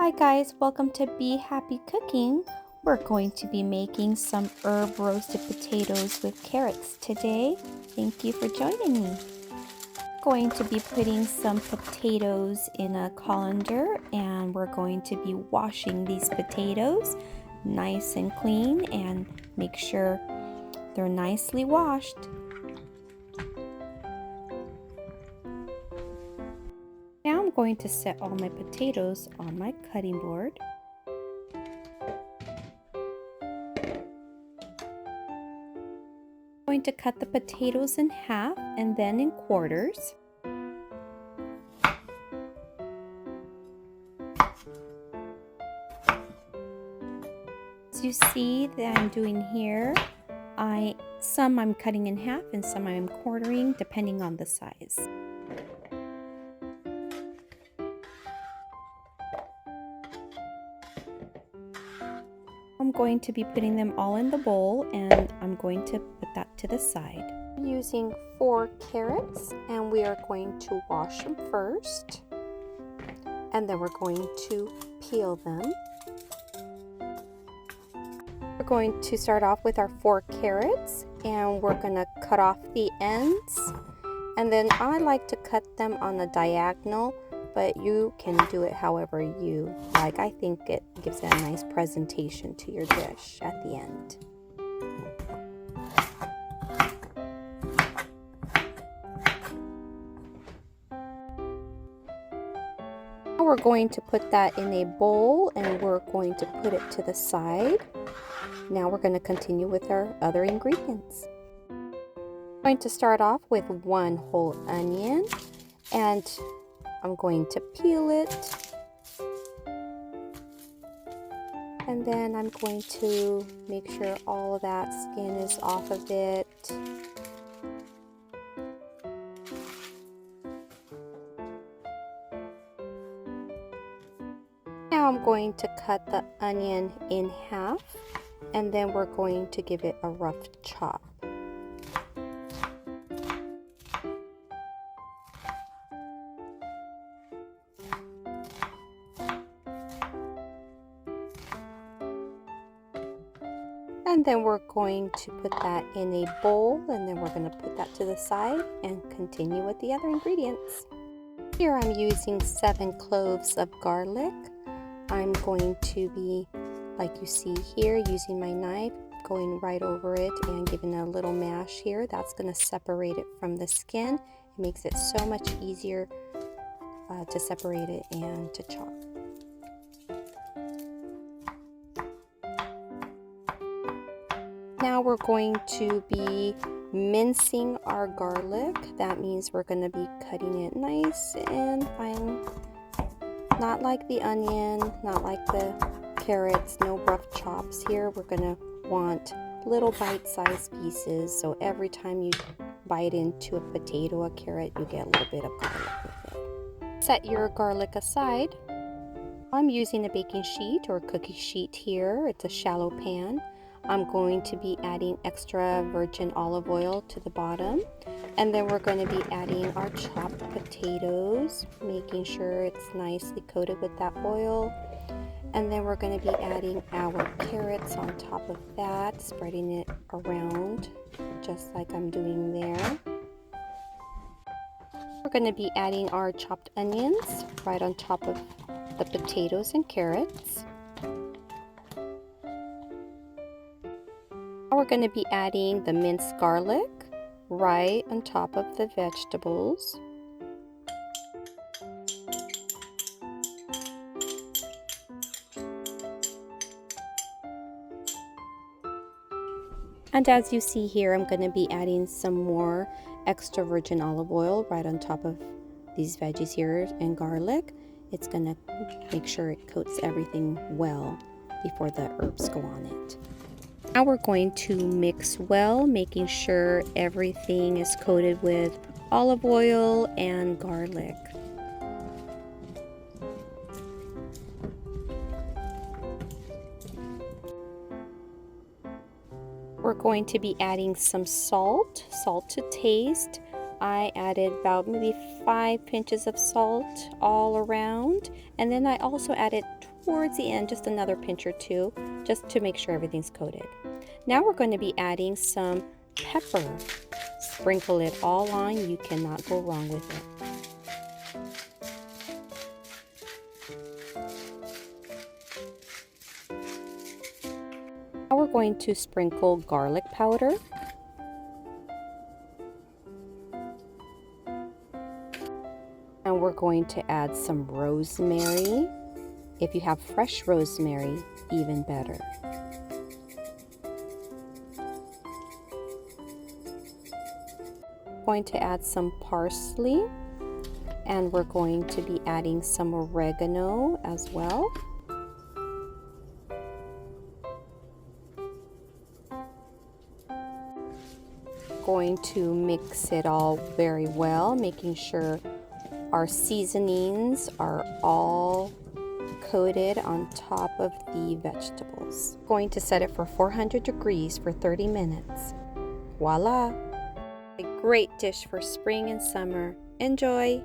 Hi guys, welcome to Be Happy Cooking. We're going to be making some herb roasted potatoes with carrots today. Thank you for joining me. Going to be putting some potatoes in a colander, and we're going to be washing these potatoes nice and clean and make sure they're nicely washed. Now I'm going to set all my potatoes on my cutting board. I'm going to cut the potatoes in half and then in quarters. As you see that I'm doing here, some I'm cutting in half and some I'm quartering depending on the size. I'm going to be putting them all in the bowl, and I'm going to put that to the side. I'm using 4 carrots, and we are going to wash them first, and then we're going to peel them. We're going to start off with our 4 carrots, and we're going to cut off the ends, and then I like to cut them on a diagonal, but you can do it however you like. I think it gives a nice presentation to your dish at the end. Now we're going to put that in a bowl, and we're going to put it to the side. Now we're going to continue with our other ingredients. I'm going to start off with 1 whole onion, and I'm going to peel it, and then I'm going to make sure all of that skin is off of it. Now I'm going to cut the onion in half, and then we're going to give it a rough chop. And then we're going to put that in a bowl, and then we're going to put that to the side and continue with the other ingredients. Here I'm using 7 cloves of garlic. I'm going to be, like you see here, using my knife, going right over it and giving it a little mash here. That's going to separate it from the skin. It makes it so much easier to separate it and to chop. Now we're going to be mincing our garlic. That means we're going to be cutting it nice and fine. Not like the onion, not like the carrots, no rough chops here. We're going to want little bite-sized pieces, so every time you bite into a potato, a carrot, you get a little bit of garlic with it. Set your garlic aside. I'm using a baking sheet or cookie sheet here. It's a shallow pan. I'm going to be adding extra virgin olive oil to the bottom, and then we're going to be adding our chopped potatoes, making sure it's nicely coated with that oil. And then we're going to be adding our carrots on top of that, spreading it around just like I'm doing there. We're going to be adding our chopped onions right on top of the potatoes and carrots. We're going to be adding the minced garlic right on top of the vegetables. And as you see here, I'm going to be adding some more extra virgin olive oil right on top of these veggies here and garlic. It's going to make sure it coats everything well before the herbs go on it. Now we're going to mix well, making sure everything is coated with olive oil and garlic. We're going to be adding some salt to taste. I added about maybe 5 pinches of salt all around, and then I also added towards the end just another pinch or two just to make sure everything's coated. Now we're going to be adding some pepper. Sprinkle it all on, you cannot go wrong with it. Now we're going to sprinkle garlic powder. And we're going to add some rosemary. If you have fresh rosemary, even better. Going to add some parsley, and we're going to be adding some oregano as well. Going to mix it all very well, making sure our seasonings are all coated on top of the vegetables. Going to set it for 400 degrees for 30 minutes. Voila! A great dish for spring and summer. Enjoy!